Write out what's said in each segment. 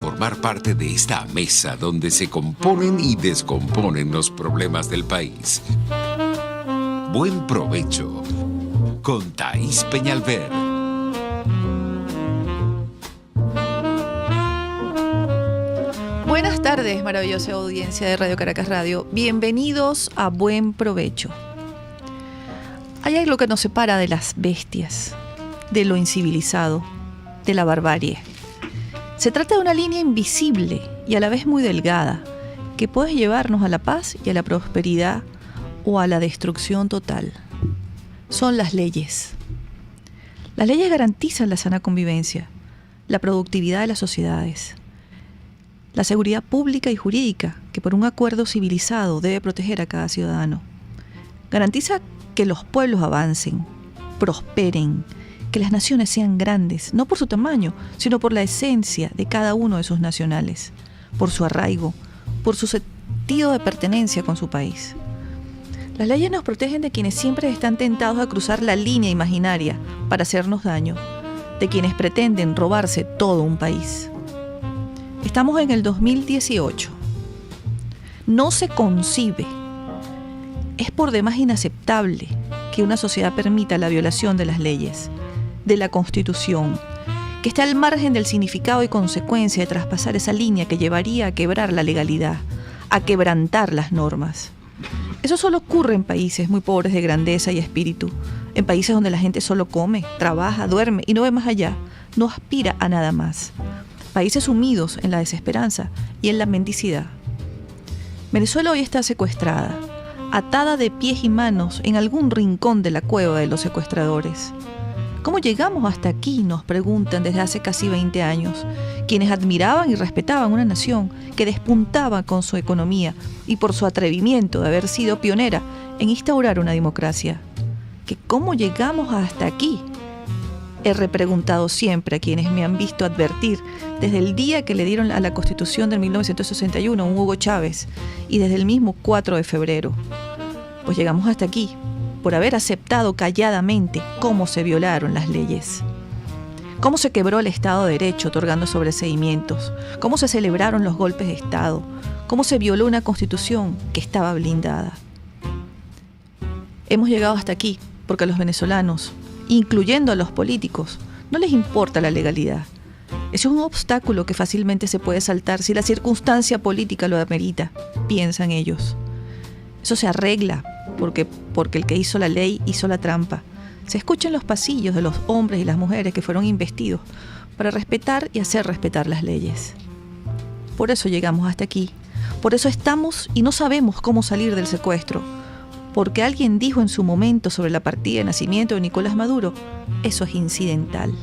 formar parte de esta mesa donde se componen y descomponen los problemas del país. Buen provecho con Thaís Peñalver. Buenas tardes, maravillosa audiencia de Radio Caracas Radio. Bienvenidos a Buen Provecho. Hay algo que nos separa de las bestias, de lo incivilizado, de la barbarie. Se trata de una línea invisible y a la vez muy delgada, que puede llevarnos a la paz y a la prosperidad o a la destrucción total. Son las leyes. Las leyes garantizan la sana convivencia, la productividad de las sociedades, la seguridad pública y jurídica, que por un acuerdo civilizado debe proteger a cada ciudadano. Garantiza que los pueblos avancen, prosperen, que las naciones sean grandes, no por su tamaño, sino por la esencia de cada uno de sus nacionales, por su arraigo, por su sentido de pertenencia con su país. Las leyes nos protegen de quienes siempre están tentados a cruzar la línea imaginaria para hacernos daño, de quienes pretenden robarse todo un país. Estamos en el 2018. No se concibe. Es por demás inaceptable que una sociedad permita la violación de las leyes, de la Constitución, que esté al margen del significado y consecuencia de traspasar esa línea que llevaría a quebrar la legalidad, a quebrantar las normas. Eso solo ocurre en países muy pobres de grandeza y espíritu, en países donde la gente solo come, trabaja, duerme y no ve más allá, no aspira a nada más. Países sumidos en la desesperanza y en la mendicidad. Venezuela hoy está secuestrada, atada de pies y manos en algún rincón de la cueva de los secuestradores. ¿Cómo llegamos hasta aquí?, nos preguntan desde hace casi 20 años, quienes admiraban y respetaban una nación que despuntaba con su economía y por su atrevimiento de haber sido pionera en instaurar una democracia. ¿Que cómo llegamos hasta aquí? He repreguntado siempre a quienes me han visto advertir desde el día que le dieron a la Constitución de 1961 a un Hugo Chávez y desde el mismo 4 de febrero. Pues llegamos hasta aquí por haber aceptado calladamente cómo se violaron las leyes, cómo se quebró el Estado de Derecho otorgando sobreseimientos, cómo se celebraron los golpes de Estado, cómo se violó una Constitución que estaba blindada. Hemos llegado hasta aquí porque a los venezolanos, incluyendo a los políticos, no les importa la legalidad. Eso es un obstáculo que fácilmente se puede saltar si la circunstancia política lo amerita, piensan ellos. Eso se arregla porque el que hizo la ley hizo la trampa. Se escucha en los pasillos de los hombres y las mujeres que fueron investidos para respetar y hacer respetar las leyes. Por eso llegamos hasta aquí. Por eso estamos y no sabemos cómo salir del secuestro. Porque alguien dijo en su momento sobre la partida de nacimiento de Nicolás Maduro, eso es incidental.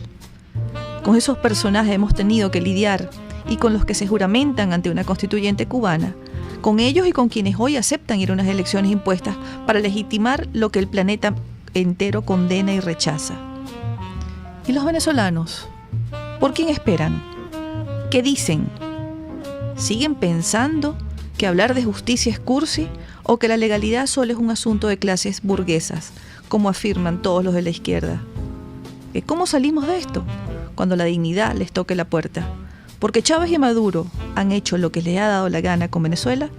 Con esos personajes hemos tenido que lidiar y con los que se juramentan ante una constituyente cubana, con ellos y con quienes hoy aceptan ir a unas elecciones impuestas para legitimar lo que el planeta entero condena y rechaza. ¿Y los venezolanos? ¿Por quién esperan? ¿Qué dicen? ¿Siguen pensando que hablar de justicia es cursi o que la legalidad solo es un asunto de clases burguesas, como afirman todos los de la izquierda? ¿Cómo salimos de esto? Cuando la dignidad les toque la puerta. Porque Chávez y Maduro han hecho lo que les ha dado la gana con Venezuela,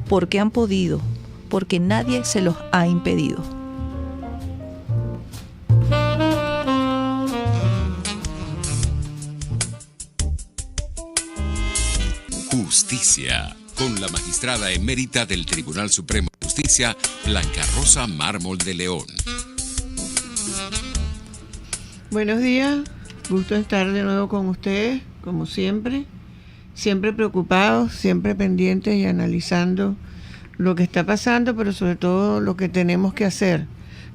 porque han podido, porque nadie se los ha impedido. Justicia, con la magistrada emérita del Tribunal Supremo de Justicia, Blanca Rosa Mármol de León. Buenos días, gusto estar de nuevo con ustedes, como siempre preocupados, siempre pendientes y analizando lo que está pasando, pero sobre todo lo que tenemos que hacer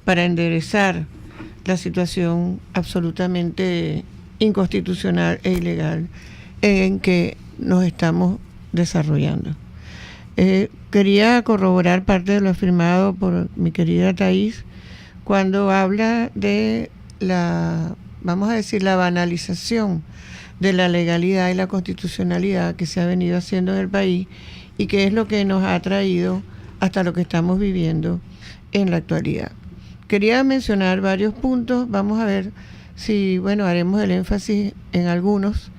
para enderezar la situación absolutamente inconstitucional e ilegal en que nos estamos desarrollando. Quería corroborar parte de lo afirmado por mi querida Thaís cuando habla de la banalización de la legalidad y la constitucionalidad que se ha venido haciendo en el país y que es lo que nos ha traído hasta lo que estamos viviendo en la actualidad. Quería mencionar varios puntos, vamos a ver si, haremos el énfasis en algunos,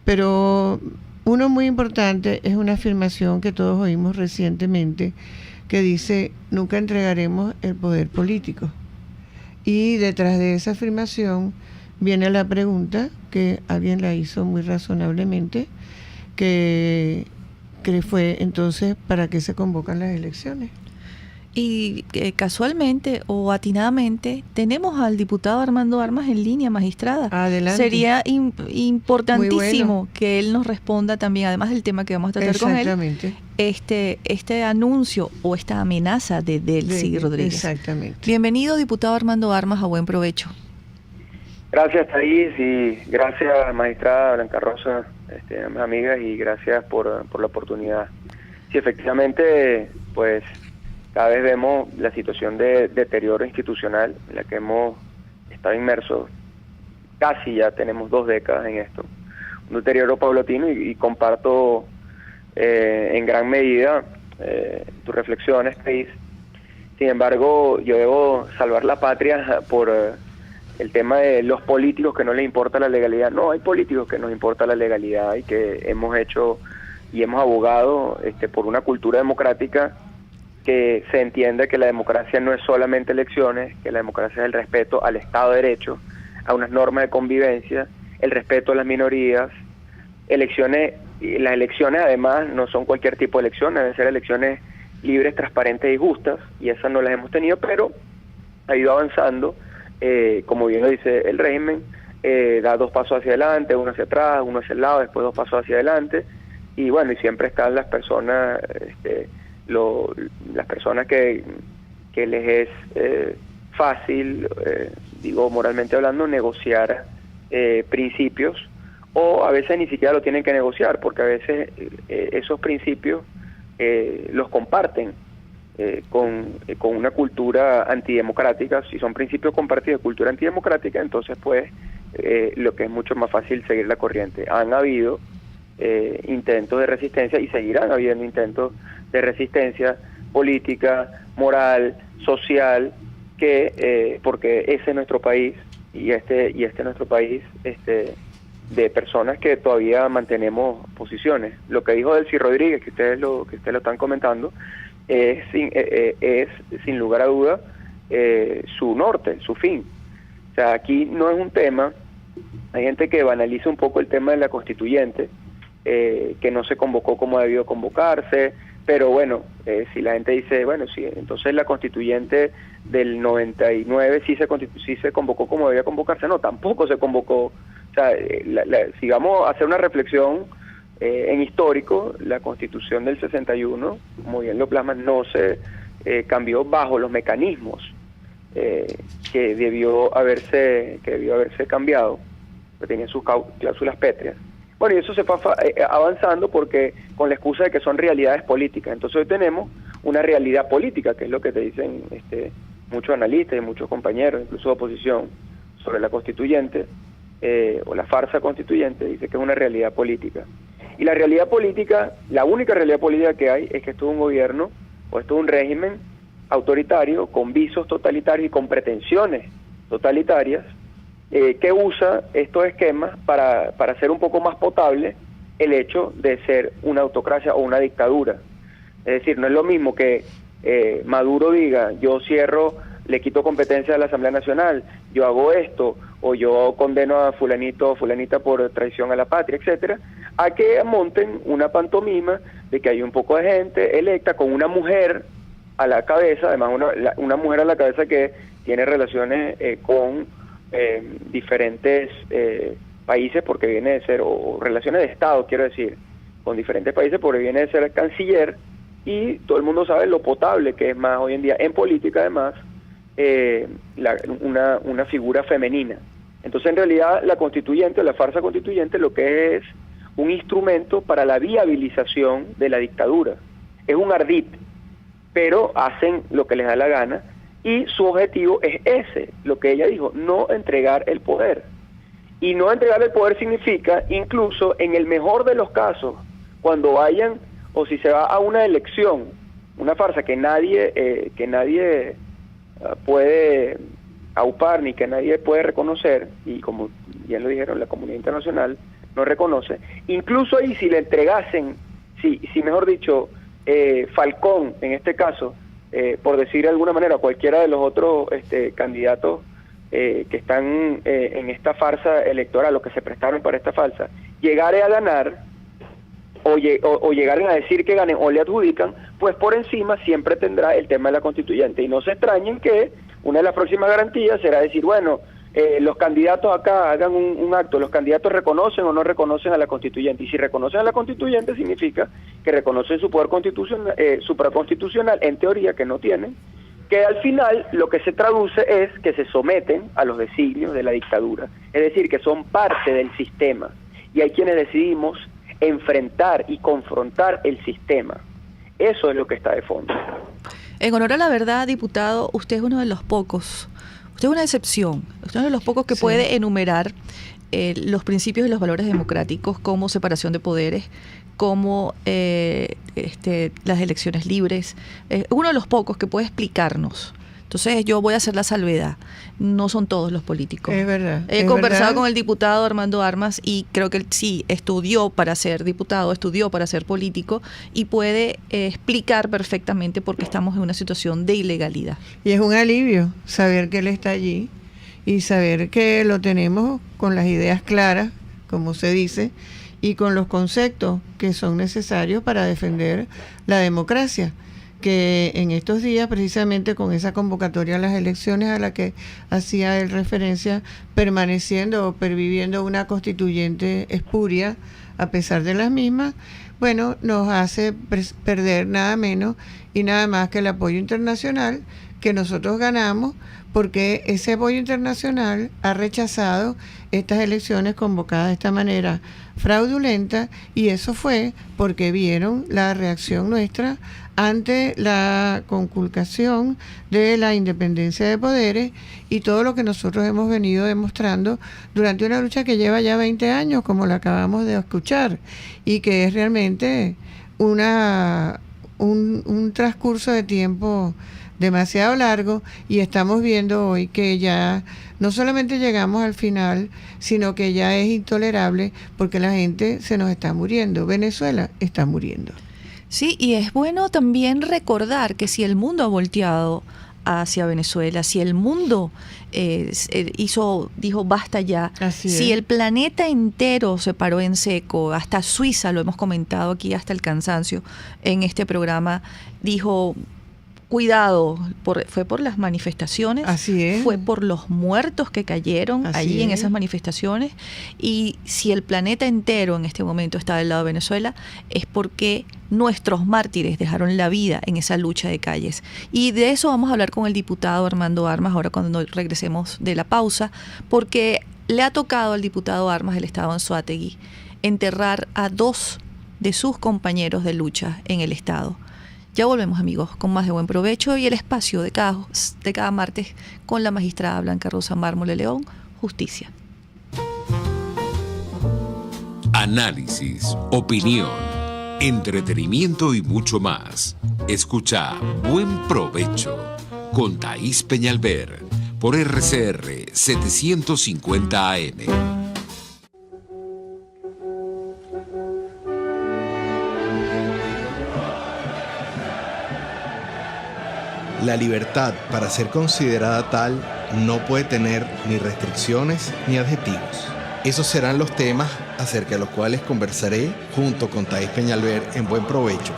pero Uno muy importante es una afirmación que todos oímos recientemente que dice: nunca entregaremos el poder político. Y detrás de esa afirmación viene la pregunta que alguien la hizo muy razonablemente, que fue entonces, ¿para qué se convocan las elecciones? Y casualmente o atinadamente tenemos al diputado Armando Armas en línea, magistrada. Adelante. Sería importantísimo que él nos responda también, además del tema que vamos a tratar con él, este anuncio o esta amenaza de Delcy Rodríguez. Exactamente. Bienvenido, diputado Armando Armas, a Buen Provecho. Gracias, Thais, y gracias, magistrada Blanca Rosa, mis amigas, y gracias por la oportunidad. Sí, efectivamente, pues cada vez vemos la situación de deterioro institucional en la que hemos estado inmersos. Casi ya tenemos 2 décadas en esto. Un deterioro paulatino, y comparto en gran medida tus reflexiones, Thais. Sin embargo, yo debo salvar la patria por el tema de los políticos que no les importa la legalidad. No, hay políticos que nos importa la legalidad y que hemos hecho y hemos abogado por una cultura democrática, que se entiende que la democracia no es solamente elecciones, que la democracia es el respeto al Estado de Derecho, a unas normas de convivencia, el respeto a las minorías. Las elecciones además no son cualquier tipo de elecciones, deben ser elecciones libres, transparentes y justas, y esas no las hemos tenido, pero ha ido avanzando, como bien lo dice el régimen, da 2 pasos hacia adelante, 1 hacia atrás, 1 hacia el lado, después 2 pasos hacia adelante, y bueno, y siempre están las personas, las personas que les es fácil, digo moralmente hablando, negociar principios, o a veces ni siquiera lo tienen que negociar, porque a veces esos principios los comparten con una cultura antidemocrática. Si son principios compartidos de cultura antidemocrática, entonces pues lo que es mucho más fácil seguir la corriente. Han habido intentos de resistencia y seguirán habiendo intentos de resistencia política, moral, social, que porque ese es nuestro país, y este es nuestro país de personas que todavía mantenemos posiciones. Lo que dijo Delcy Rodríguez, que ustedes lo están comentando, es sin lugar a duda su norte, su fin. O sea, aquí no es un tema, hay gente que banaliza un poco el tema de la constituyente, que no se convocó como debió convocarse, pero bueno, si la gente dice, bueno, sí, entonces la constituyente del 99 sí se convocó como debía convocarse. No, tampoco se convocó. O sea, si vamos a hacer una reflexión en histórico, la Constitución del 61, como bien lo plasma, no se cambió bajo los mecanismos que debió haberse cambiado, que tenía sus cláusulas pétreas. Bueno, y eso se fue avanzando porque con la excusa de que son realidades políticas. Entonces hoy tenemos una realidad política, que es lo que te dicen muchos analistas y muchos compañeros, incluso de oposición, sobre la constituyente, o la farsa constituyente, dice que es una realidad política. Y la realidad política, la única realidad política que hay, es que esto es un gobierno, o esto es un régimen autoritario, con visos totalitarios y con pretensiones totalitarias, que usa estos esquemas para hacer un poco más potable el hecho de ser una autocracia o una dictadura. Es decir, no es lo mismo que Maduro diga: yo cierro, le quito competencia a la Asamblea Nacional, yo hago esto, o yo condeno a fulanito o fulanita por traición a la patria, etcétera, a que monten una pantomima de que hay un poco de gente electa con una mujer a la cabeza, además una mujer a la cabeza que tiene relaciones con diferentes países, porque viene de ser, o relaciones de Estado, quiero decir, con diferentes países, porque viene de ser canciller, y todo el mundo sabe lo potable que es más hoy en día en política, además, una figura femenina. Entonces, en realidad, la constituyente, o la farsa constituyente, lo que es un instrumento para la viabilización de la dictadura. Es un ardid, pero hacen lo que les da la gana, y su objetivo es ese, lo que ella dijo: no entregar el poder. Y no entregar el poder significa, incluso en el mejor de los casos, cuando vayan, o si se va a una elección, una farsa que nadie puede aupar ni que nadie puede reconocer, y como ya lo dijeron la comunidad internacional, no reconoce. Incluso ahí si le entregasen, si mejor dicho, Falcón, en este caso, por decir de alguna manera, cualquiera de los otros candidatos que están en esta farsa electoral o que se prestaron para esta farsa, llegare a ganar o llegaren a decir que ganen o le adjudican, pues por encima siempre tendrá el tema de la constituyente. Y no se extrañen que una de las próximas garantías será decir, bueno, los candidatos acá hagan un acto, los candidatos reconocen o no reconocen a la constituyente, y si reconocen a la constituyente significa que reconocen su poder constitucional, supraconstitucional, en teoría que no tienen, que al final lo que se traduce es que se someten a los designios de la dictadura, es decir, que son parte del sistema, y hay quienes decidimos enfrentar y confrontar el sistema. Eso es lo que está de fondo. En honor a la verdad, diputado, usted es uno de los pocos. Usted es una excepción. Usted es uno de los pocos que puede enumerar los principios y los valores democráticos como separación de poderes, como las elecciones libres. Uno de los pocos que puede explicarnos. Entonces yo voy a hacer la salvedad. No son todos los políticos. Es verdad. He conversado con el diputado Armando Armas y creo que él sí estudió para ser diputado, estudió para ser político y puede explicar perfectamente por qué estamos en una situación de ilegalidad. Y es un alivio saber que él está allí y saber que lo tenemos con las ideas claras, como se dice, y con los conceptos que son necesarios para defender la democracia, que en estos días, precisamente con esa convocatoria a las elecciones a la que hacía él referencia, permaneciendo o perviviendo una constituyente espuria a pesar de las mismas, bueno, nos hace perder nada menos y nada más que el apoyo internacional que nosotros ganamos, porque ese apoyo internacional ha rechazado estas elecciones convocadas de esta manera fraudulenta, y eso fue porque vieron la reacción nuestra ante la conculcación de la independencia de poderes y todo lo que nosotros hemos venido demostrando durante una lucha que lleva ya 20 años, como la acabamos de escuchar, y que es realmente un transcurso de tiempo demasiado largo, y estamos viendo hoy que ya no solamente llegamos al final, sino que ya es intolerable porque la gente se nos está muriendo. Venezuela está muriendo. Sí, y es bueno también recordar que si el mundo ha volteado hacia Venezuela, si el mundo dijo basta ya, si el planeta entero se paró en seco, hasta Suiza, lo hemos comentado aquí hasta el cansancio en este programa, dijo cuidado, fue por las manifestaciones, así es, fue por los muertos que cayeron allí en esas manifestaciones, y si el planeta entero en este momento está del lado de Venezuela, es porque nuestros mártires dejaron la vida en esa lucha de calles. Y de eso vamos a hablar con el diputado Armando Armas ahora cuando regresemos de la pausa, porque le ha tocado al diputado Armas del Estado Anzoátegui enterrar a 2 de sus compañeros de lucha en el Estado. Ya volvemos, amigos, con más de Buen Provecho y el espacio de cada martes con la magistrada Blanca Rosa Mármol León, Justicia. Análisis, opinión, entretenimiento y mucho más. Escucha Buen Provecho con Thaís Peñalver por RCR 750 AM. La libertad, para ser considerada tal, no puede tener ni restricciones ni adjetivos. Esos serán los temas acerca de los cuales conversaré junto con Thaís Peñalver en Buen Provecho.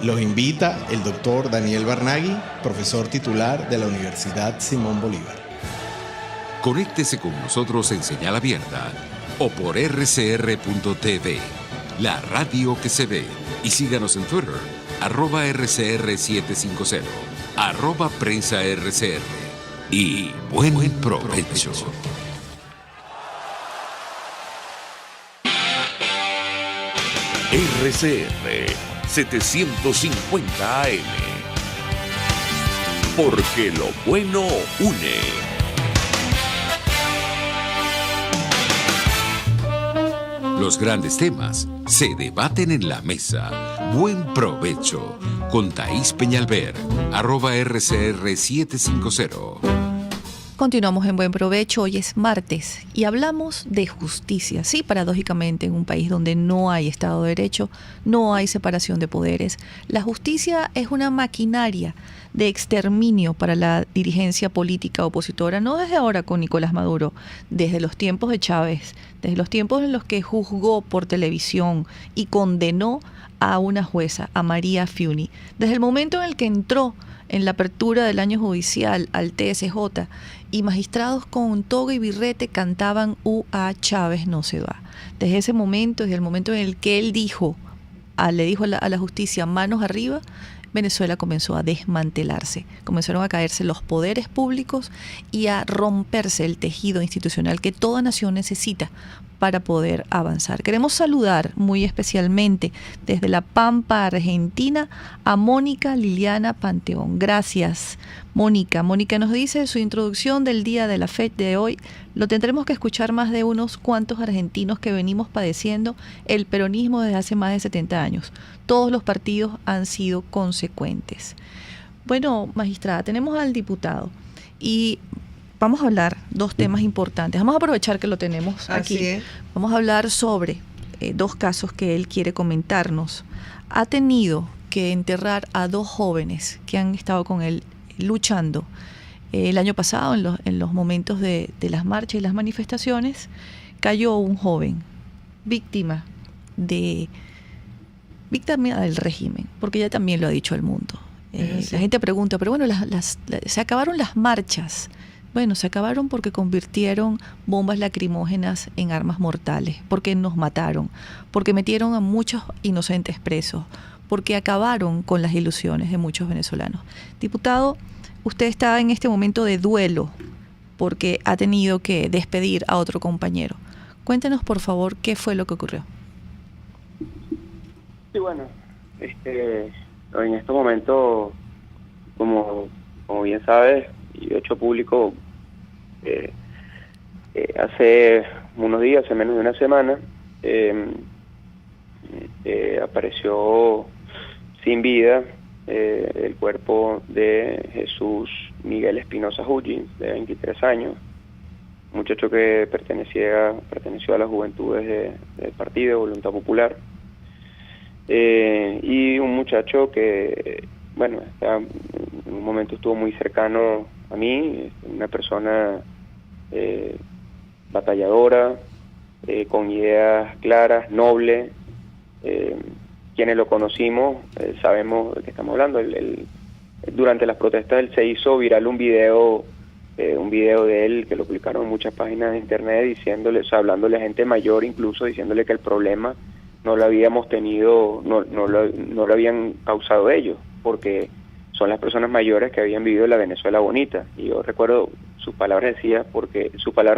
Los invita el doctor Daniel Barnaghi, profesor titular de la Universidad Simón Bolívar. Conéctese con nosotros en señal abierta o por rcr.tv, la radio que se ve. Y síganos en Twitter, @RCR750. @prensa RCR y buen provecho. RCR 750 AM. Porque lo bueno une. Los grandes temas se debaten en la mesa. Buen Provecho con Thaís Peñalver, @RCR750. Continuamos en Buen Provecho. Hoy es martes y hablamos de justicia. Sí, paradójicamente, en un país donde no hay Estado de Derecho, no hay separación de poderes, la justicia es una maquinaria de exterminio para la dirigencia política opositora, no desde ahora con Nicolás Maduro, desde los tiempos de Chávez, desde los tiempos en los que juzgó por televisión y condenó a una jueza, a María Fiuni, desde el momento en el que entró en la apertura del año judicial al TSJ y magistrados con toga y birrete cantaban "U.A. Chávez no se va". Desde ese momento, desde el momento en el que él le dijo a la justicia manos arriba, Venezuela comenzó a desmantelarse, comenzaron a caerse los poderes públicos y a romperse el tejido institucional que toda nación necesita para poder avanzar. Queremos saludar muy especialmente desde La Pampa, Argentina, a Mónica Liliana Panteón. Gracias, Mónica. Mónica nos dice su introducción del día de la fecha de hoy. Lo tendremos que escuchar más de unos cuantos argentinos que venimos padeciendo el peronismo desde hace más de 70 años. Todos los partidos han sido consecuentes. Bueno, magistrada, tenemos al diputado y vamos a hablar dos temas importantes. Vamos a aprovechar que lo tenemos aquí. Así es. Vamos a hablar sobre dos casos que él quiere comentarnos. Ha tenido que enterrar a dos jóvenes que han estado con él luchando el año pasado en los momentos de las marchas y las manifestaciones. Cayó un joven víctima del régimen, porque ya también lo ha dicho el mundo. La gente pregunta, pero bueno, se acabaron las marchas. Bueno, se acabaron porque convirtieron bombas lacrimógenas en armas mortales, porque nos mataron, porque metieron a muchos inocentes presos, porque acabaron con las ilusiones de muchos venezolanos. Diputado, usted está en este momento de duelo porque ha tenido que despedir a otro compañero. Cuéntenos, por favor, qué fue lo que ocurrió. Sí, bueno, en estos momentos, como bien sabes, y de hecho público, hace unos días, hace menos de una semana, apareció sin vida el cuerpo de Jesús Miguel Espinosa Hutchins, de 23 años, muchacho que perteneció a las juventudes del Partido de Voluntad Popular, y un muchacho que, bueno, en un momento estuvo muy cercano a mí, una persona batalladora, con ideas claras, noble. Quienes lo conocimos sabemos de qué estamos hablando. Durante las protestas él se hizo viral un video de él que lo publicaron en muchas páginas de internet, diciéndole, o sea, hablándole a gente mayor, incluso diciéndole que el problema no lo habíamos tenido, no lo habían causado ellos, porque son las personas mayores que habían vivido en la Venezuela bonita. Y yo recuerdo sus palabras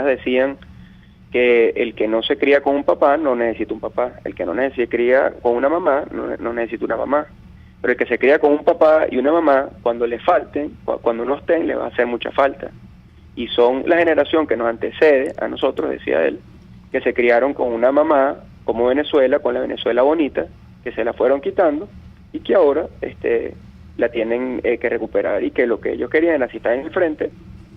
decían que el que no se cría con un papá no necesita un papá, el que no se cría con una mamá no necesita una mamá, pero el que se cría con un papá y una mamá, cuando le falten, cuando no estén, le va a hacer mucha falta. Y son la generación que nos antecede a nosotros, decía él, que se criaron con una mamá como Venezuela, con la Venezuela bonita, que se la fueron quitando y que ahora la tienen que recuperar, y que lo que ellos querían, así están en el frente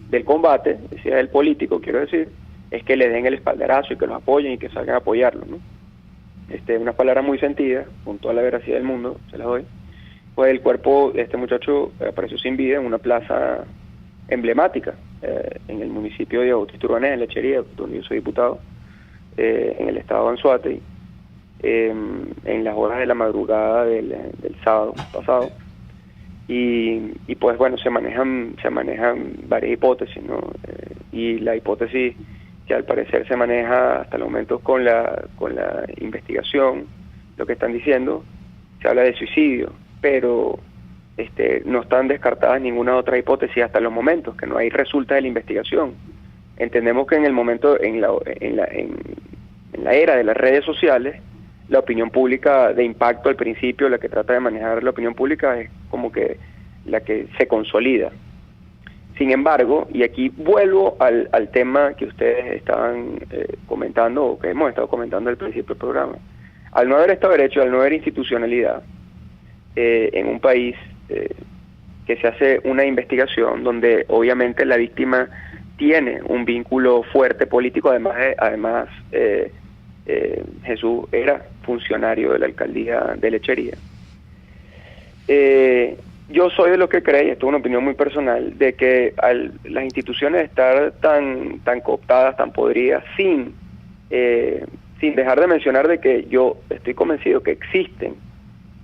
del combate, decía el político, quiero decir, es que le den el espaldarazo y que los apoyen y que salgan a apoyarlo, ¿no? Una palabra muy sentida, con toda la veracidad del mundo, se las doy. Pues el cuerpo de este muchacho apareció sin vida en una plaza emblemática en el municipio de Bautista Urbanés, en Lechería, donde yo soy diputado, en el estado de Anzoátegui, en las horas de la madrugada del sábado pasado. Y pues bueno, se manejan varias hipótesis, ¿no? Y la hipótesis que al parecer se maneja hasta el momento con la investigación, lo que están diciendo, se habla de suicidio, pero no están descartadas ninguna otra hipótesis hasta los momentos, que no hay resultados de la investigación. Entendemos que en el momento, en la era de las redes sociales, la opinión pública de impacto al principio, la que trata de manejar la opinión pública, es como que la que se consolida. Sin embargo, y aquí vuelvo al tema que ustedes estaban comentando, o que hemos estado comentando al principio del programa, al no haber Estado de Derecho, al no haber institucionalidad en un país, que se hace una investigación donde obviamente la víctima tiene un vínculo fuerte político, además Jesús era funcionario de la alcaldía de Lechería. Yo soy de los que cree, y esto es una opinión muy personal, de que las instituciones estar tan cooptadas, tan podridas, sin dejar de mencionar de que yo estoy convencido que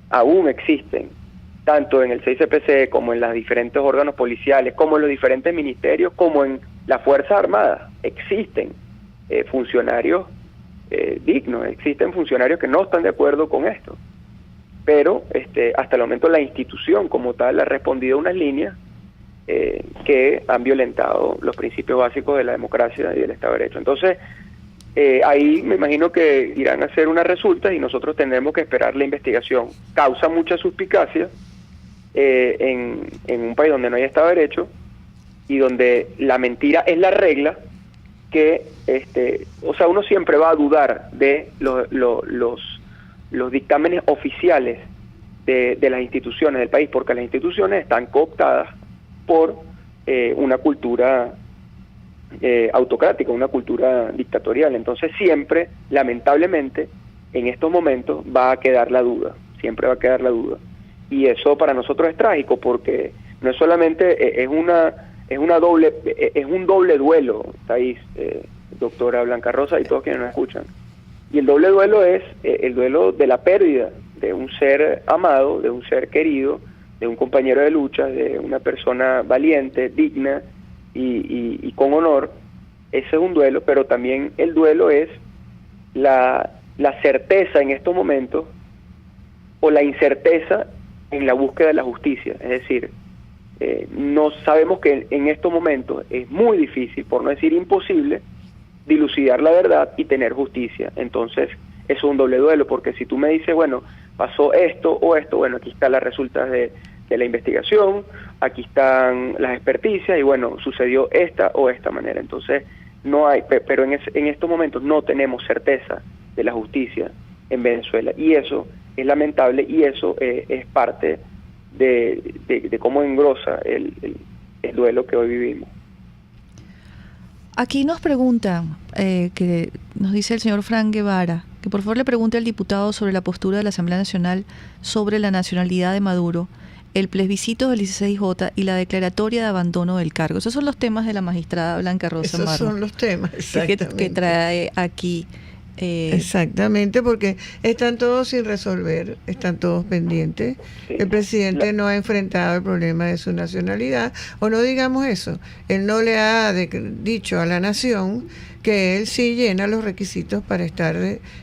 aún existen, tanto en el 6CPC como en los diferentes órganos policiales, como en los diferentes ministerios, como en las Fuerzas Armadas, existen funcionarios dignos, existen funcionarios que no están de acuerdo con esto. Pero hasta el momento la institución como tal ha respondido a unas líneas que han violentado los principios básicos de la democracia y del Estado de Derecho. Entonces, ahí me imagino que irán a hacer unas resultas y nosotros tendremos que esperar la investigación. Causa mucha suspicacia en un país donde no hay Estado de Derecho y donde la mentira es la regla, que uno siempre va a dudar de los dictámenes oficiales de las instituciones del país, porque las instituciones están cooptadas por una cultura autocrática, una cultura dictatorial. Entonces siempre, lamentablemente, en estos momentos va a quedar la duda, siempre va a quedar la duda. Y eso para nosotros es trágico, porque no es solamente, es un doble duelo, Thais, doctora Blanca Rosa y todos quienes nos escuchan. Y el doble duelo es el duelo de la pérdida de un ser amado, de un ser querido, de un compañero de lucha, de una persona valiente, digna y con honor. Ese es un duelo, pero también el duelo es la certeza en estos momentos o la incerteza en la búsqueda de la justicia. Es decir, no sabemos que en estos momentos es muy difícil, por no decir imposible, dilucidar la verdad y tener justicia. Entonces, eso es un doble duelo, porque si tú me dices, bueno, pasó esto o esto, bueno, aquí están las resultas de la investigación, aquí están las experticias y bueno, sucedió esta o esta manera. Entonces, no hay, pero en estos momentos no tenemos certeza de la justicia en Venezuela, y eso es lamentable, y eso es parte de cómo engrosa el duelo que hoy vivimos. Aquí nos preguntan, que nos dice el señor Frank Guevara, que por favor le pregunte al diputado sobre la postura de la Asamblea Nacional sobre la nacionalidad de Maduro, el plebiscito del 16J y la declaratoria de abandono del cargo. Esos son los temas de la magistrada Blanca Rosa Esos Marmo, son los temas, exactamente. que trae aquí. Exactamente, porque están todos sin resolver, están todos pendientes. Sí. El presidente no ha enfrentado el problema de su nacionalidad, o no digamos eso, él no le ha dicho a la nación que él sí llena los requisitos para estar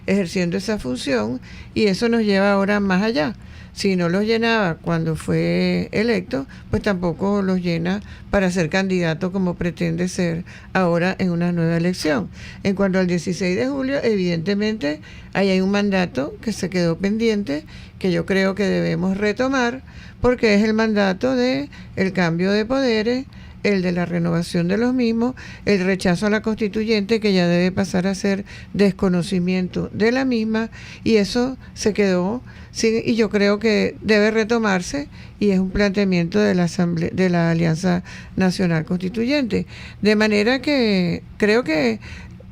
ejerciendo esa función, y eso nos lleva ahora más allá. Si no los llenaba cuando fue electo, pues tampoco los llena para ser candidato como pretende ser ahora en una nueva elección. En cuanto al 16 de julio, evidentemente ahí hay un mandato que se quedó pendiente, que yo creo que debemos retomar, porque es el mandato de el cambio de poderes, el de la renovación de los mismos, el rechazo a la constituyente, que ya debe pasar a ser desconocimiento de la misma, y eso se quedó sin, y yo creo que debe retomarse, y es un planteamiento de la Asamblea, de la Alianza Nacional Constituyente, de manera que creo que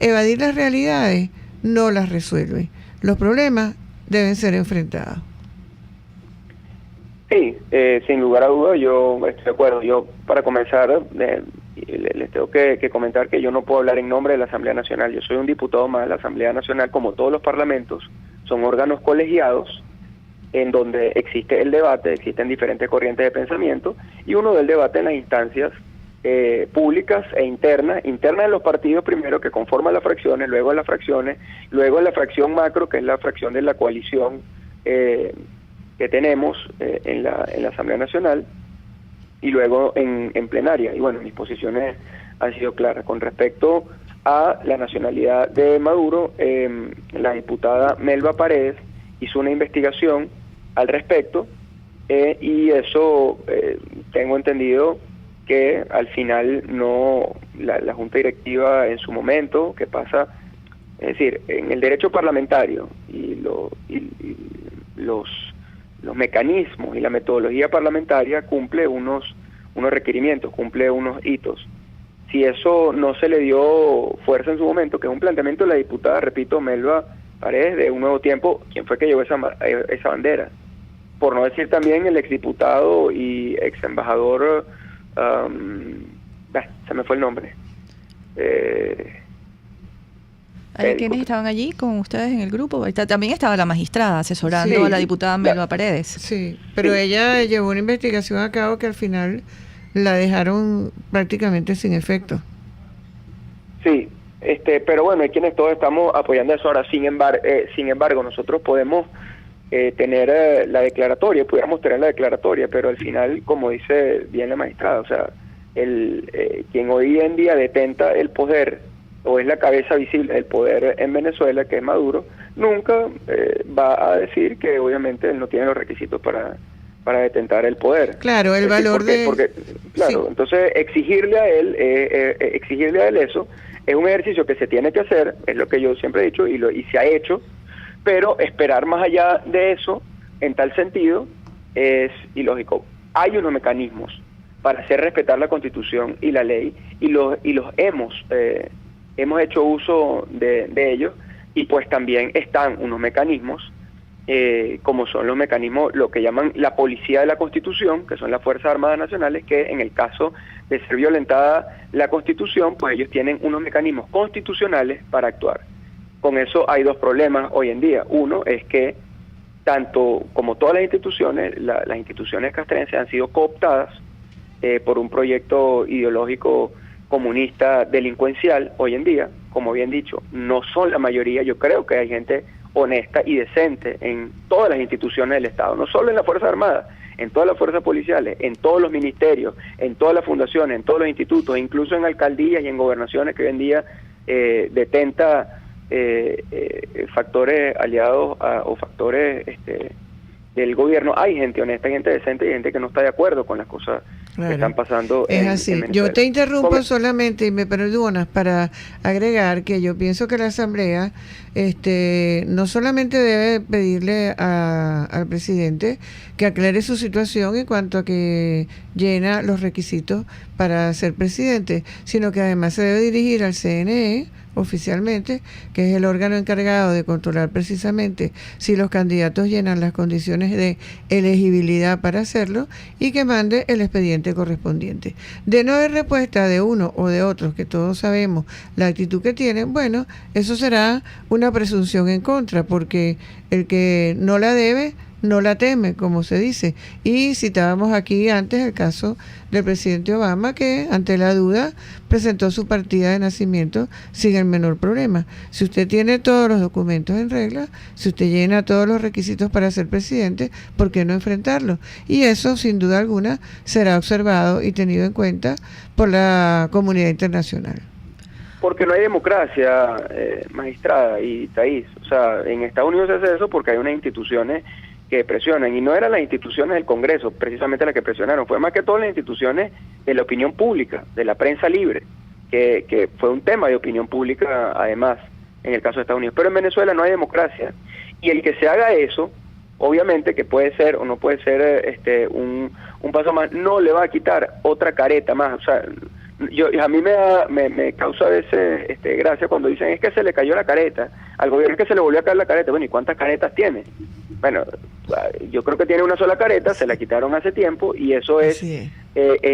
evadir las realidades no las resuelve. Los problemas deben ser enfrentados. Sí, sin lugar a dudas, yo estoy de acuerdo. Yo, para comenzar, les tengo que comentar que yo no puedo hablar en nombre de la Asamblea Nacional. Yo soy un diputado más de la Asamblea Nacional, como todos los parlamentos. Son órganos colegiados en donde existe el debate, existen diferentes corrientes de pensamiento, y uno del debate en las instancias públicas e internas de los partidos, primero, que conforman las fracciones, luego en las fracciones, luego en la fracción macro, que es la fracción de la coalición que tenemos en la Asamblea Nacional, y luego en plenaria. Y bueno, mis posiciones han sido claras. Con respecto a la nacionalidad de Maduro, la diputada Melba Paredes hizo una investigación al respecto, y eso tengo entendido que al final no, la Junta Directiva en su momento, que pasa, es decir, en el derecho parlamentario y los mecanismos y la metodología parlamentaria cumple unos requerimientos, cumple unos hitos. si eso no se le dio fuerza en su momento, que es un planteamiento de la diputada, repito, Melba Paredes, de Un Nuevo Tiempo, quien fue que llevó esa bandera. Por no decir también el exdiputado y ex embajador, se me fue el nombre. ¿Quiénes estaban allí con ustedes en el grupo? También estaba la magistrada asesorando a la diputada Melba Paredes. Sí, pero ella llevó una investigación a cabo que al final la dejaron prácticamente sin efecto. Sí, pero bueno, hay quienes todos estamos apoyando eso. Ahora, sin embargo, nosotros podemos tener la declaratoria, pudiéramos tener la declaratoria, pero al final, como dice bien la magistrada, o sea, quien hoy en día detenta el poder o es la cabeza visible del poder en Venezuela, que es Maduro, nunca va a decir que obviamente él no tiene los requisitos para detentar el poder. Claro, el valor claro, sí. Entonces exigirle a él eso es un ejercicio que se tiene que hacer, es lo que yo siempre he dicho y se ha hecho, pero esperar más allá de eso, en tal sentido, es ilógico. Hay unos mecanismos para hacer respetar la Constitución y la ley, y los hemos hecho uso de ellos, y pues también están unos mecanismos, como son los mecanismos, lo que llaman la Policía de la Constitución, que son las Fuerzas Armadas Nacionales, que en el caso de ser violentada la Constitución, pues ellos tienen unos mecanismos constitucionales para actuar. Con eso hay dos problemas hoy en día. Uno es que tanto como todas las instituciones, las instituciones castrenses han sido cooptadas por un proyecto ideológico comunista delincuencial hoy en día. Como bien dicho, no son la mayoría. Yo creo que hay gente honesta y decente en todas las instituciones del Estado, no solo en las Fuerzas Armadas, en todas las fuerzas policiales, en todos los ministerios, en todas las fundaciones, en todos los institutos, incluso en alcaldías y en gobernaciones que hoy en día detenta factores aliados o factores del gobierno. Hay gente honesta, hay gente decente y gente que no está de acuerdo con las cosas que están pasando. Es así. Yo te interrumpo solamente y me perdonas para agregar que yo pienso que la Asamblea no solamente debe pedirle al presidente que aclare su situación en cuanto a que llena los requisitos para ser presidente, sino que además se debe dirigir al CNE oficialmente, que es el órgano encargado de controlar precisamente si los candidatos llenan las condiciones de elegibilidad para hacerlo, y que mande el expediente correspondiente. De no haber respuesta de uno o de otros, que todos sabemos la actitud que tienen, bueno, eso será una presunción en contra, porque el que no la debe no la teme, como se dice. Y citábamos aquí antes el caso del presidente Obama, que ante la duda presentó su partida de nacimiento sin el menor problema. Si usted tiene todos los documentos en regla, si usted llena todos los requisitos para ser presidente, ¿por qué no enfrentarlo? Y eso, sin duda alguna, será observado y tenido en cuenta por la comunidad internacional. Porque no hay democracia, magistrada y Thaís. O sea, en Estados Unidos se hace eso porque hay unas instituciones que presionan, y no eran las instituciones del Congreso precisamente las que presionaron, fue más que todas las instituciones de la opinión pública, de la prensa libre, que fue un tema de opinión pública además en el caso de Estados Unidos. Pero en Venezuela no hay democracia, y el que se haga eso, obviamente que puede ser o no puede ser un paso más, no le va a quitar otra careta más. O sea, a mí me causa a veces gracia cuando dicen es que se le cayó la careta al gobierno, es que se le volvió a caer la careta. Bueno, ¿y cuántas caretas tiene? Bueno, yo creo que tiene una sola careta, se la quitaron hace tiempo, y eso es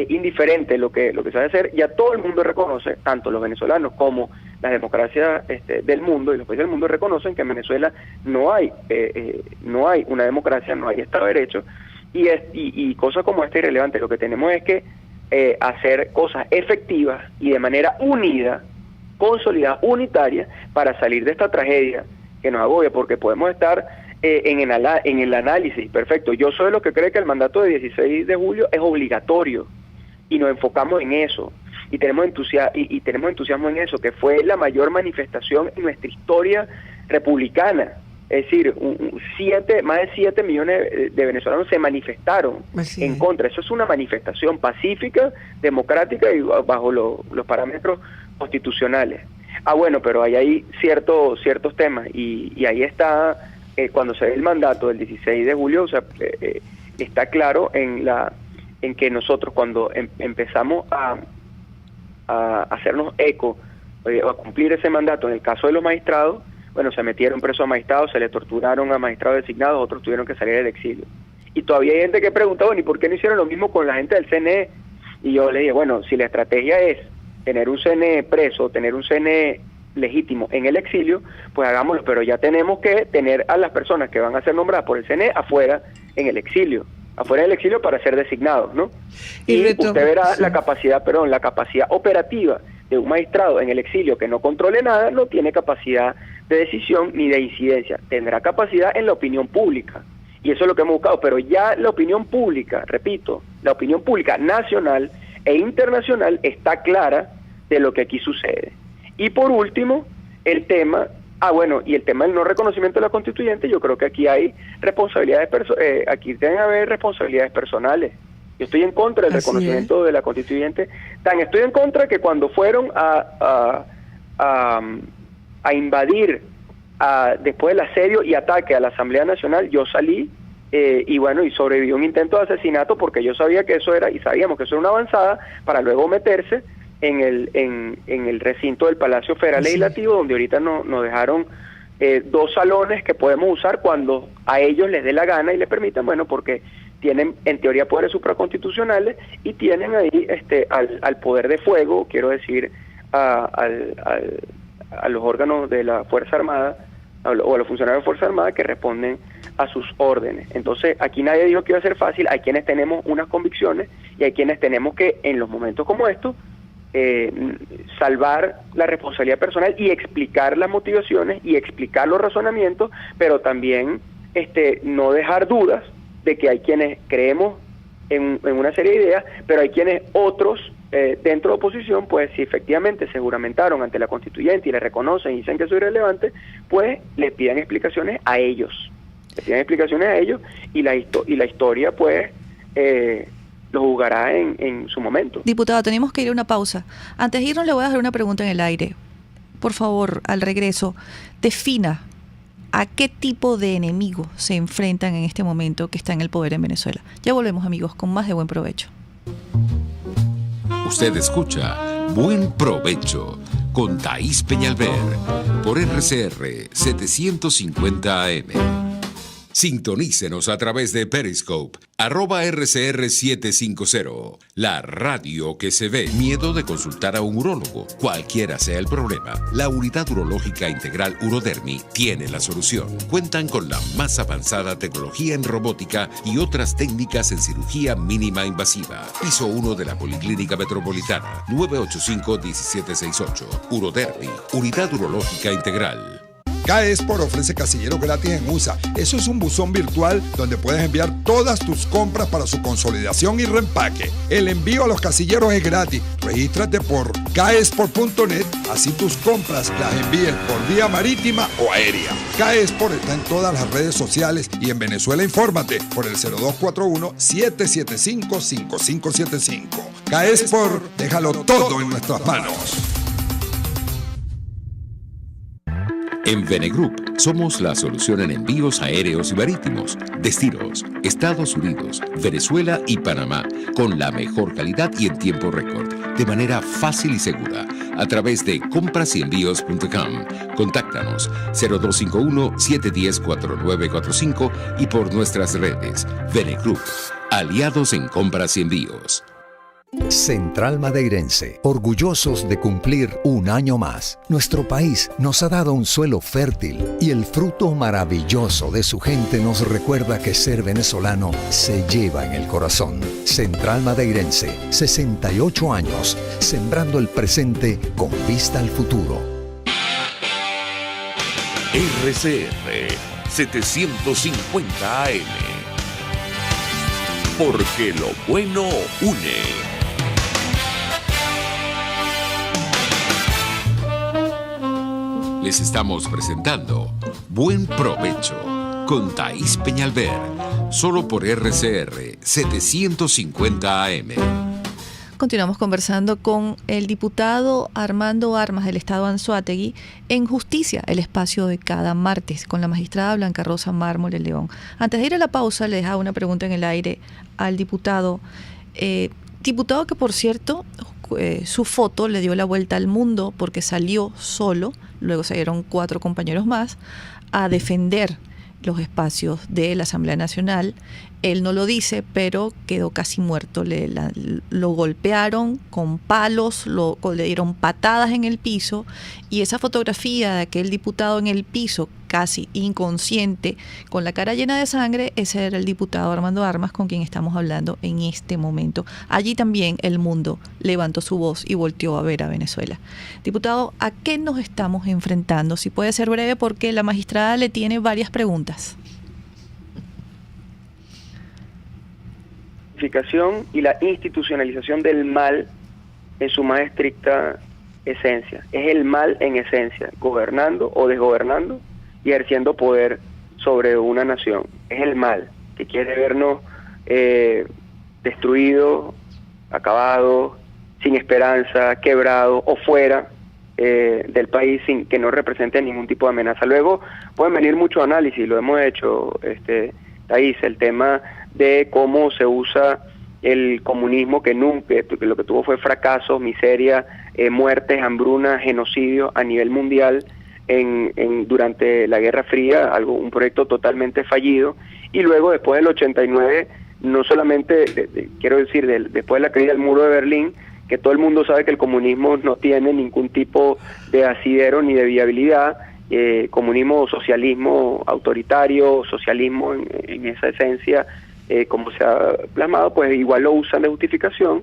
indiferente lo que se va a hacer. Ya todo el mundo reconoce, tanto los venezolanos como las democracias del mundo y los países del mundo reconocen que en Venezuela no hay una democracia, no hay Estado de Derecho, y cosas como esta irrelevante. Lo que tenemos es que hacer cosas efectivas y de manera unida, consolidada, unitaria, para salir de esta tragedia que nos agobia, porque podemos estar en el análisis, perfecto. Yo soy de los que cree que el mandato de 16 de julio es obligatorio, y nos enfocamos en eso, y tenemos entusiasmo en eso, que fue la mayor manifestación en nuestra historia republicana. Es decir, más de 7 millones de venezolanos se manifestaron en contra. Eso es una manifestación pacífica, democrática y bajo los parámetros constitucionales. Bueno, pero hay ciertos temas, y ahí está, cuando se ve el mandato del 16 de julio, o sea, está claro en que nosotros cuando empezamos a a hacernos eco o a cumplir ese mandato. En el caso de los magistrados, bueno, se metieron presos a magistrados, se le torturaron a magistrados designados, otros tuvieron que salir del exilio. Y todavía hay gente que pregunta, bueno, ¿y por qué no hicieron lo mismo con la gente del CNE? Y yo le dije, bueno, si la estrategia es tener un CNE preso, tener un CNE legítimo en el exilio, pues hagámoslo, pero ya tenemos que tener a las personas que van a ser nombradas por el CNE afuera en el exilio para ser designados, ¿no? Y usted verá la capacidad operativa de un magistrado en el exilio que no controle nada, no tiene capacidad de decisión ni de incidencia, tendrá capacidad en la opinión pública, y eso es lo que hemos buscado, pero ya la opinión pública, repito, la opinión pública nacional e internacional está clara de lo que aquí sucede. Y por último, el tema del no reconocimiento de la constituyente. Yo creo que aquí hay responsabilidades, aquí deben haber responsabilidades personales. Yo estoy en contra del reconocimiento de la constituyente. Estoy en contra que cuando fueron a invadir después del asedio y ataque a la Asamblea Nacional, yo salí y sobrevivió un intento de asesinato, porque yo sabía que eso era, y sabíamos que eso era una avanzada para luego meterse en el recinto del Palacio Federal Legislativo, donde ahorita nos dejaron 2 salones que podemos usar cuando a ellos les dé la gana y les permitan, porque tienen en teoría poderes supraconstitucionales y tienen ahí al poder de fuego, quiero decir, a los órganos de la Fuerza Armada o a los funcionarios de Fuerza Armada que responden a sus órdenes. Entonces, aquí nadie dijo que iba a ser fácil. Hay quienes tenemos unas convicciones y hay quienes tenemos que, en los momentos como estos, salvar la responsabilidad personal y explicar las motivaciones y explicar los razonamientos, pero también no dejar dudas de que hay quienes creemos en una serie de ideas, pero hay quienes otros dentro de oposición, pues si efectivamente se juramentaron ante la constituyente y le reconocen y dicen que eso es irrelevante, pues les pidan explicaciones a ellos. Y la historia pues lo juzgará en su momento. Diputado, tenemos que ir a una pausa. Antes de irnos le voy a dejar una pregunta en el aire. Por favor, al regreso, defina a qué tipo de enemigo se enfrentan en este momento que está en el poder en Venezuela. Ya volvemos, amigos, con más de Buen Provecho. Usted escucha Buen Provecho con Thaís Peñalver por RCR 750 AM. Sintonícenos a través de Periscope, @RCR750, la radio que se ve. ¿Miedo de consultar a un urólogo? Cualquiera sea el problema, la Unidad Urológica Integral Urodermi tiene la solución. Cuentan con la más avanzada tecnología en robótica y otras técnicas en cirugía mínima invasiva. Piso 1 de la Policlínica Metropolitana, 985-1768. Urodermi, Unidad Urológica Integral. Caesport ofrece casilleros gratis en USA. Eso es un buzón virtual donde puedes enviar todas tus compras para su consolidación y reempaque. El envío a los casilleros es gratis. Regístrate por caesport.net, así tus compras las envíes por vía marítima o aérea. Caesport está en todas las redes sociales y en Venezuela infórmate por el 0241-775-5575. Caesport, déjalo todo en nuestras manos. En Venegroup somos la solución en envíos aéreos y marítimos, destinos, Estados Unidos, Venezuela y Panamá, con la mejor calidad y en tiempo récord, de manera fácil y segura, a través de comprasenvíos.com. Contáctanos 0251-710-4945 y por nuestras redes. Venegroup, aliados en compras y envíos. Central Madeirense, orgullosos de cumplir un año más. Nuestro país nos ha dado un suelo fértil y el fruto maravilloso de su gente nos recuerda que ser venezolano se lleva en el corazón. Central Madeirense, 68 años, sembrando el presente con vista al futuro. RCR 750 AM. Porque lo bueno une. Les estamos presentando Buen Provecho con Thaís Peñalver, solo por RCR 750 AM. Continuamos conversando con el diputado Armando Armas del Estado Anzoátegui en Justicia, el espacio de cada martes, con la magistrada Blanca Rosa Mármol León. Antes de ir a la pausa, le dejaba una pregunta en el aire al diputado. Diputado que, por cierto, su foto le dio la vuelta al mundo porque salió solo, luego salieron 4 compañeros más, a defender los espacios de la Asamblea Nacional. Él no lo dice, pero quedó casi muerto. Lo golpearon con palos, le dieron patadas en el piso, y esa fotografía de aquel diputado en el piso, casi inconsciente, con la cara llena de sangre, ese era el diputado Armando Armas, con quien estamos hablando en este momento. Allí también el mundo levantó su voz y volteó a ver a Venezuela. Diputado, ¿a qué nos estamos enfrentando? Si puede ser breve, porque la magistrada le tiene varias preguntas. Y la institucionalización del mal en su más estricta esencia. Es el mal en esencia, gobernando o desgobernando y ejerciendo poder sobre una nación. Es el mal que quiere vernos destruidos, acabados, sin esperanza, quebrados o fuera del país, sin que no represente ningún tipo de amenaza. Luego pueden venir muchos análisis, lo hemos hecho, Thais, el tema de cómo se usa el comunismo, que nunca, que lo que tuvo fue fracasos, miseria, muertes, hambruna, genocidio a nivel mundial durante la Guerra Fría, un proyecto totalmente fallido, y luego después del 89, no solamente, quiero decir, después de la caída del muro de Berlín, que todo el mundo sabe que el comunismo no tiene ningún tipo de asidero ni de viabilidad, comunismo o socialismo autoritario, socialismo en esa esencia, como se ha plasmado, pues igual lo usan de justificación,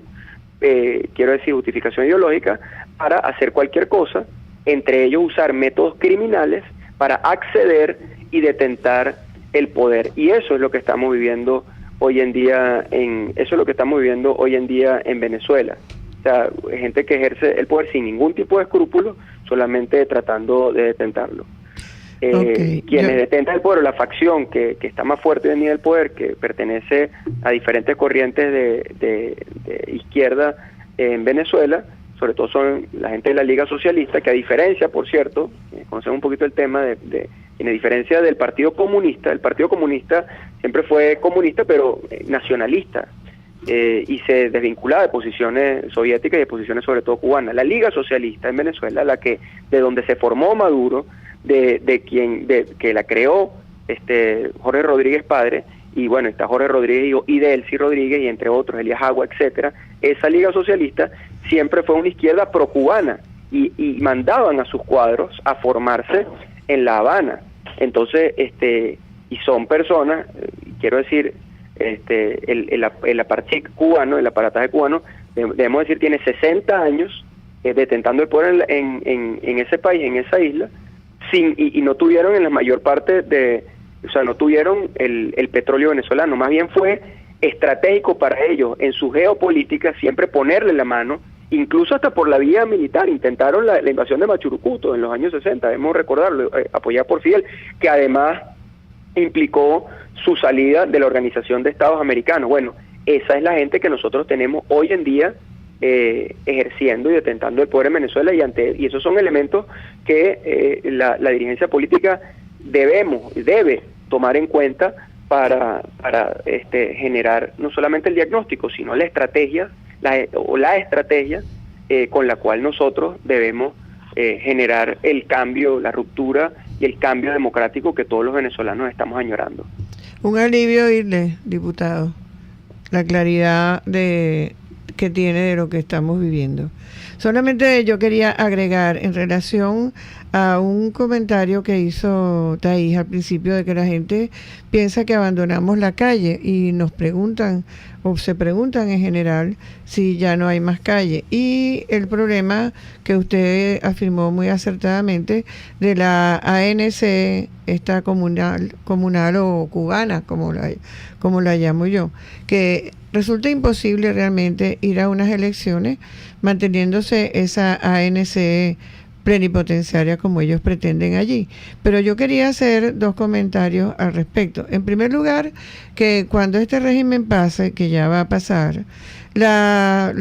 quiero decir justificación ideológica, para hacer cualquier cosa, entre ellos usar métodos criminales para acceder y detentar el poder. Y eso es lo que estamos viviendo hoy en día en Venezuela. O sea, gente que ejerce el poder sin ningún tipo de escrúpulo, solamente tratando de detentarlo. Quienes detentan el poder, la facción que está más fuerte hoy en día del poder, que pertenece a diferentes corrientes de izquierda en Venezuela, sobre todo son la gente de la Liga Socialista, que a diferencia, por cierto, conocemos un poquito el tema en diferencia del Partido Comunista. El Partido Comunista siempre fue comunista, pero nacionalista, y se desvinculaba de posiciones soviéticas y de posiciones sobre todo cubanas. La Liga Socialista en Venezuela, de donde se formó Maduro, que la creó Jorge Rodríguez padre, y bueno, está Jorge Rodríguez y Delcy Rodríguez, y entre otros, Elías Agua, etcétera. Esa Liga Socialista siempre fue una izquierda pro-cubana, y mandaban a sus cuadros a formarse en La Habana. Entonces, y son personas, quiero decir, el apartheid cubano, el aparataje cubano, debemos decir, tiene 60 años detentando el poder en ese país, en esa isla, y no tuvieron en la mayor parte no tuvieron el petróleo venezolano. Más bien fue estratégico para ellos en su geopolítica siempre ponerle la mano, incluso hasta por la vía militar. Intentaron la invasión de Machurucuto en los años 60, debemos recordarlo, apoyada por Fidel, que además implicó su salida de la Organización de Estados Americanos. Bueno, esa es la gente que nosotros tenemos hoy en día ejerciendo y detentando el poder en Venezuela, y esos son elementos que la dirigencia política debe tomar en cuenta para generar no solamente el diagnóstico, sino la estrategia con la cual nosotros debemos generar el cambio, la ruptura y el cambio democrático que todos los venezolanos estamos añorando. Un alivio oírle, diputado, la claridad que tiene de lo que estamos viviendo. Solamente yo quería agregar en relación a un comentario que hizo Thais al principio, de que la gente piensa que abandonamos la calle, y nos preguntan, o se preguntan en general, si ya no hay más calle. Y el problema que usted afirmó muy acertadamente de la ANC, esta comunal o cubana, como la llamo yo, que resulta imposible realmente ir a unas elecciones manteniéndose esa ANC plenipotenciaria como ellos pretenden allí. Pero yo quería hacer 2 comentarios al respecto. En primer lugar, que cuando este régimen pase, que ya va a pasar, la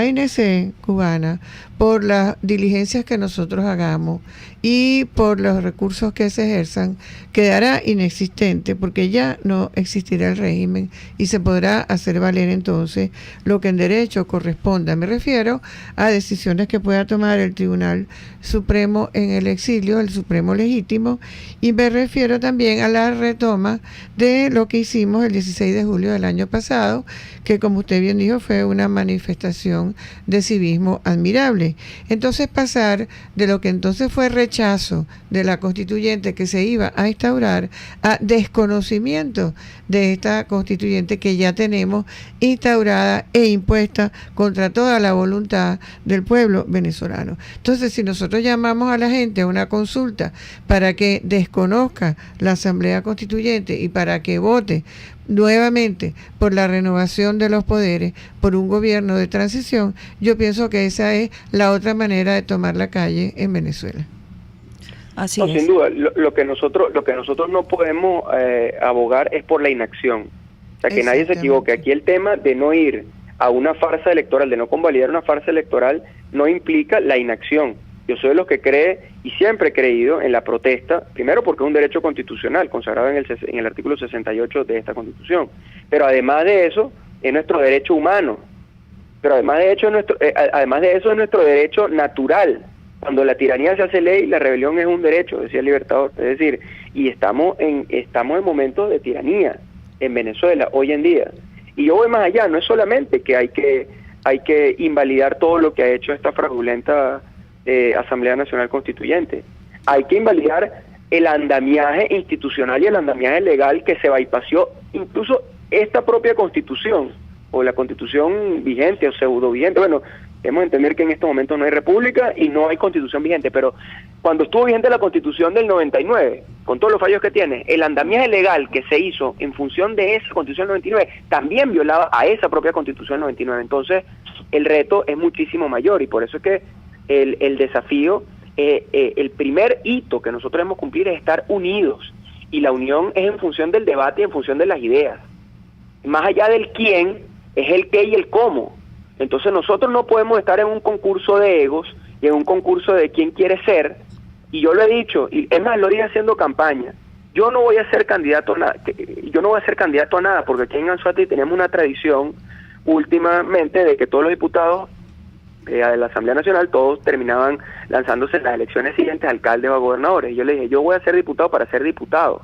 ANC cubana por las diligencias que nosotros hagamos y por los recursos que se ejerzan, quedará inexistente, porque ya no existirá el régimen y se podrá hacer valer entonces lo que en derecho corresponda. Me refiero a decisiones que pueda tomar el Tribunal Supremo en el exilio, el Supremo legítimo, y me refiero también a la retoma de lo que hicimos el 16 de julio del año pasado, que como usted bien dijo fue una manifestación de civismo admirable. Entonces pasar de lo que entonces fue rechazo de la constituyente que se iba a instaurar a desconocimiento de esta constituyente que ya tenemos instaurada e impuesta contra toda la voluntad del pueblo venezolano. Entonces, si nosotros llamamos a la gente a una consulta para que desconozca la Asamblea Constituyente y para que vote nuevamente por la renovación de los poderes, por un gobierno de transición, yo pienso que esa es la otra manera de tomar la calle en Venezuela. Así no, es. Sin duda, lo que nosotros no podemos abogar es por la inacción. O sea, que nadie se equivoque. Aquí el tema de no ir a una farsa electoral, de no convalidar una farsa electoral, no implica la inacción. Yo soy de los que cree y siempre he creído en la protesta, primero porque es un derecho constitucional consagrado en el artículo 68 de esta Constitución, pero además de eso es nuestro derecho humano, pero además de eso es nuestro derecho natural. Cuando la tiranía se hace ley, la rebelión es un derecho, decía el Libertador. Es decir, y estamos en momentos de tiranía en Venezuela hoy en día. Y yo voy más allá, no es solamente que hay que invalidar todo lo que ha hecho esta fraudulenta Asamblea Nacional Constituyente. Hay que invalidar el andamiaje institucional y el andamiaje legal que se bypassó incluso esta propia Constitución, o la Constitución vigente o pseudo vigente. Bueno, debemos entender que en estos momentos no hay república y no hay Constitución vigente, pero cuando estuvo vigente la Constitución del 99, con todos los fallos que tiene, el andamiaje legal que se hizo en función de esa Constitución del 99 también violaba a esa propia Constitución del 99. Entonces, el reto es muchísimo mayor y por eso es que el desafío, el primer hito que nosotros debemos cumplir es estar unidos, y la unión es en función del debate y en función de las ideas. Más allá del quién, es el qué y el cómo. Entonces nosotros no podemos estar en un concurso de egos y en un concurso de quién quiere ser, y yo lo he dicho, y es más, lo dije haciendo campaña, yo no voy a ser candidato a nada, porque aquí en Anzoátegui tenemos una tradición últimamente de que todos los diputados de la Asamblea Nacional, todos terminaban lanzándose en las elecciones siguientes alcaldes o gobernadores. Y yo le dije, yo voy a ser diputado para ser diputado.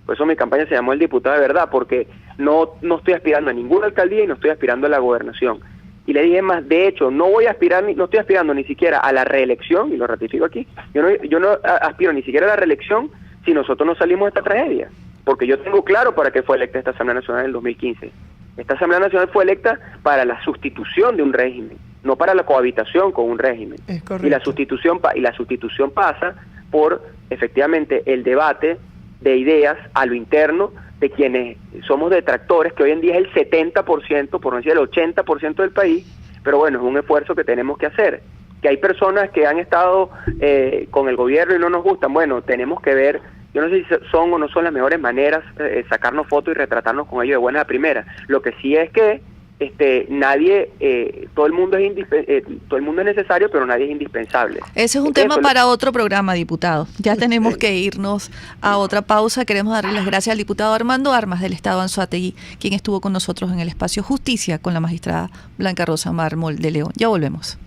Por eso mi campaña se llamó El Diputado de Verdad, porque no estoy aspirando a ninguna alcaldía y no estoy aspirando a la gobernación. Y le dije más, de hecho, no estoy aspirando ni siquiera a la reelección, y lo ratifico aquí, yo no aspiro ni siquiera a la reelección si nosotros no salimos de esta tragedia, porque yo tengo claro para qué fue electa esta Asamblea Nacional en el 2015. Esta Asamblea Nacional fue electa para la sustitución de un régimen, no para la cohabitación con un régimen. Y la sustitución pasa por, efectivamente, el debate de ideas a lo interno de quienes somos detractores, que hoy en día es el 70%, por no decir el 80% del país, pero bueno, es un esfuerzo que tenemos que hacer. Que hay personas que han estado con el gobierno y no nos gustan, bueno, tenemos que ver, yo no sé si son o no son las mejores maneras sacarnos fotos y retratarnos con ellos de buenas a primeras. Lo que sí es que todo el mundo es necesario, pero nadie es indispensable. Ese es un tema para otro programa, diputado. Ya tenemos que irnos a otra pausa. Queremos darle las gracias al diputado Armando Armas del Estado Anzoátegui, quien estuvo con nosotros en el espacio Justicia con la magistrada Blanca Rosa Mármol de León. Ya volvemos.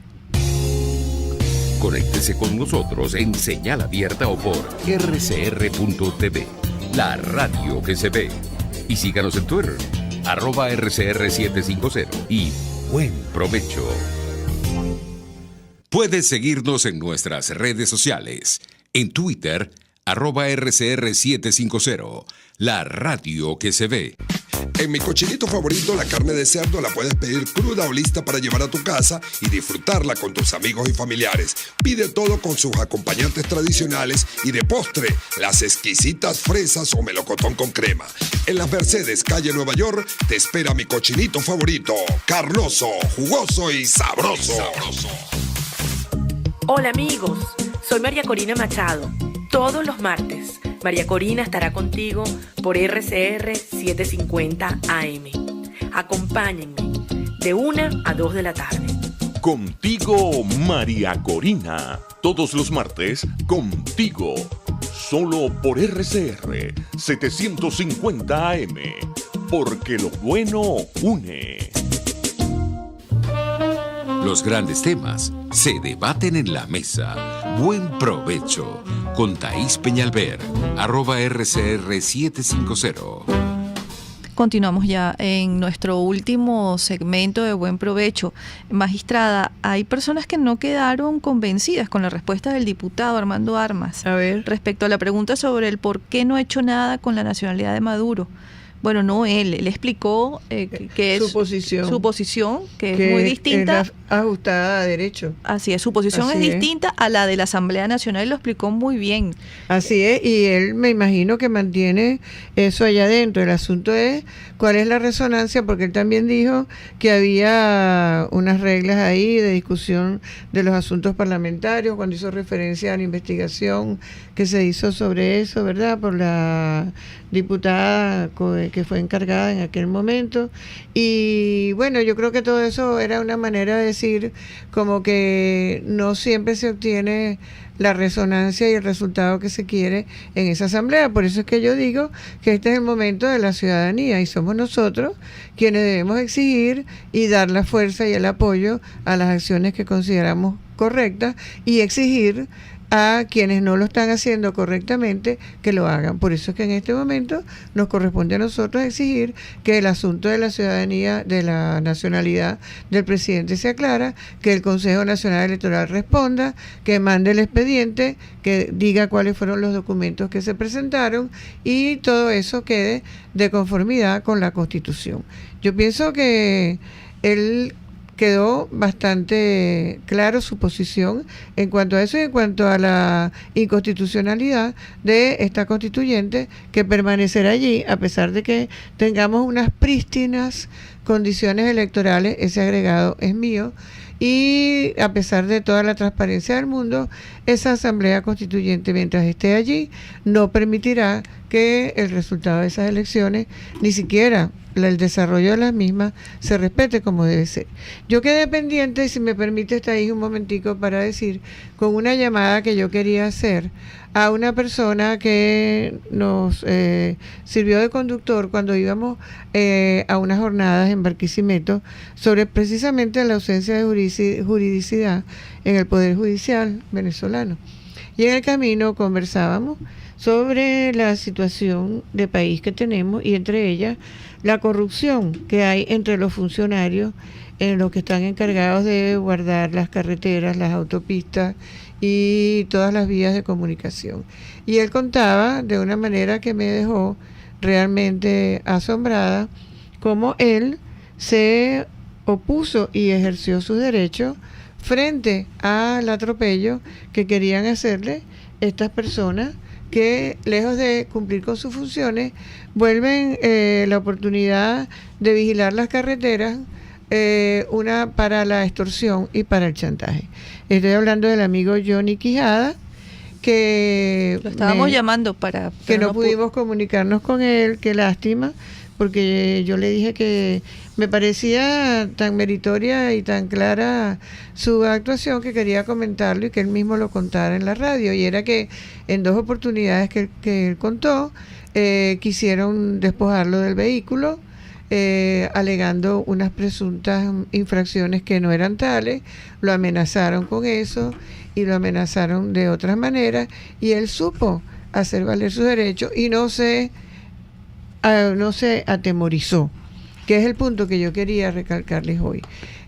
Conéctese con nosotros en señal abierta o por rcr.tv, la radio que se ve. Y síganos en Twitter, @RCR750, y buen provecho. Puedes seguirnos en nuestras redes sociales. En Twitter, @RCR750, la radio que se ve. En mi cochinito favorito, la carne de cerdo la puedes pedir cruda o lista para llevar a tu casa y disfrutarla con tus amigos y familiares. Pide todo con sus acompañantes tradicionales y de postre, las exquisitas fresas o melocotón con crema. En las Mercedes, calle Nueva York, te espera mi cochinito favorito, carnoso, jugoso y sabroso. Hola amigos, soy María Corina Machado. Todos los martes, María Corina estará contigo por RCR 750 AM. Acompáñenme de 1 a 2 de la tarde. Contigo, María Corina. Todos los martes, Contigo. Solo por RCR 750 AM. Porque lo bueno une. Los grandes temas se debaten en la mesa. Buen provecho con Thaís Peñalver, @RCR750. Continuamos ya en nuestro último segmento de Buen Provecho. Magistrada, hay personas que no quedaron convencidas con la respuesta del diputado Armando Armas respecto a la pregunta sobre el por qué no ha hecho nada con la nacionalidad de Maduro. Bueno, no él explicó que es su posición, que es muy distinta. Ajustada a derecho. Así es, su posición es distinta a la de la Asamblea Nacional y lo explicó muy bien. Así es, y él me imagino que mantiene eso allá adentro. El asunto es cuál es la resonancia, porque él también dijo que había unas reglas ahí de discusión de los asuntos parlamentarios, cuando hizo referencia a la investigación que se hizo sobre eso, ¿verdad?, por la diputada que fue encargada en aquel momento. Y bueno, yo creo que todo eso era una manera de decir como que no siempre se obtiene la resonancia y el resultado que se quiere en esa asamblea. Por eso es que yo digo que este es el momento de la ciudadanía y somos nosotros quienes debemos exigir y dar la fuerza y el apoyo a las acciones que consideramos correctas y exigir a quienes no lo están haciendo correctamente que lo hagan. Por eso es que en este momento nos corresponde a nosotros exigir que el asunto de la ciudadanía, de la nacionalidad del presidente se aclara, que el Consejo Nacional Electoral responda, que mande el expediente, que diga cuáles fueron los documentos que se presentaron y todo eso quede de conformidad con la Constitución. Yo pienso que él quedó bastante claro su posición en cuanto a eso y en cuanto a la inconstitucionalidad de esta constituyente que permanecerá allí a pesar de que tengamos unas prístinas condiciones electorales. Ese agregado es mío y a pesar de toda la transparencia del mundo, esa asamblea constituyente, mientras esté allí, no permitirá que el resultado de esas elecciones, ni siquiera el desarrollo de las mismas, se respete como debe ser. Yo quedé pendiente, si me permite, está ahí un momentico para decir, con una llamada que yo quería hacer a una persona que nos sirvió de conductor cuando íbamos a unas jornadas en Barquisimeto sobre precisamente la ausencia de juridicidad en el Poder Judicial venezolano. Y en el camino conversábamos sobre la situación de país que tenemos y entre ellas la corrupción que hay entre los funcionarios en los que están encargados de guardar las carreteras, las autopistas y todas las vías de comunicación. Y él contaba de una manera que me dejó realmente asombrada cómo él se opuso y ejerció sus derechos frente al atropello que querían hacerle estas personas que, lejos de cumplir con sus funciones, vuelven la oportunidad de vigilar las carreteras una para la extorsión y para el chantaje. Estoy hablando del amigo Johnny Quijada, que lo estábamos llamando para que no pudimos comunicarnos con él. Qué lástima, porque yo le dije que me parecía tan meritoria y tan clara su actuación que quería comentarlo y que él mismo lo contara en la radio. Y era que en dos oportunidades que él contó, quisieron despojarlo del vehículo, alegando unas presuntas infracciones que no eran tales, lo amenazaron con eso y lo amenazaron de otras maneras, y él supo hacer valer sus derechos y no se atemorizó, que es el punto que yo quería recalcarles hoy.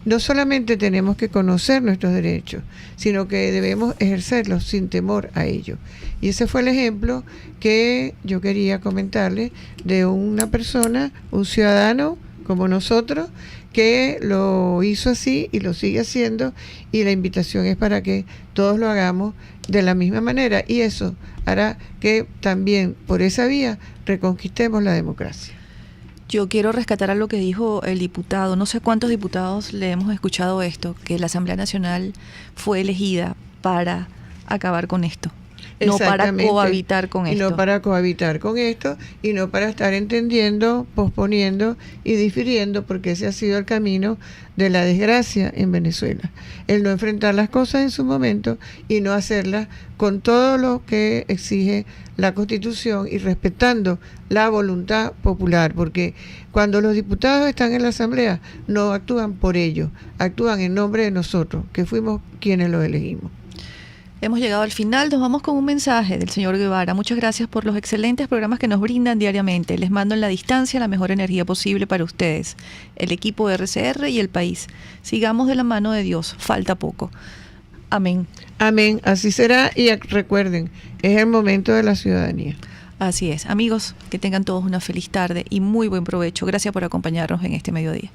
No solamente tenemos que conocer nuestros derechos, sino que debemos ejercerlos sin temor a ellos. Y ese fue el ejemplo que yo quería comentarles de una persona, un ciudadano como nosotros, que lo hizo así y lo sigue haciendo, y la invitación es para que todos lo hagamos de la misma manera, y eso hará que también por esa vía reconquistemos la democracia. Yo quiero rescatar a lo que dijo el diputado. No sé cuántos diputados le hemos escuchado esto, que la Asamblea Nacional fue elegida para acabar con esto. No para Exactamente. cohabitar con y esto. no para cohabitar con esto, y no para estar entendiendo, posponiendo y difiriendo, porque ese ha sido el camino de la desgracia en Venezuela. El no enfrentar las cosas en su momento y no hacerlas con todo lo que exige la Constitución y respetando la voluntad popular, porque cuando los diputados están en la Asamblea no actúan por ellos, actúan en nombre de nosotros, que fuimos quienes los elegimos. Hemos llegado al final, nos vamos con un mensaje del señor Guevara. Muchas gracias por los excelentes programas que nos brindan diariamente. Les mando en la distancia la mejor energía posible para ustedes, el equipo de RCR y el país. Sigamos de la mano de Dios, falta poco. Amén. Amén, así será, y recuerden, es el momento de la ciudadanía. Así es. Amigos, que tengan todos una feliz tarde y muy buen provecho. Gracias por acompañarnos en este mediodía.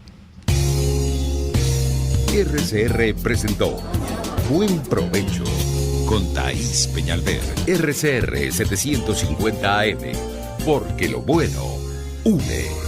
RCR presentó Buen Provecho con Thaís Peñalver. RCR 750 AM, porque lo bueno une.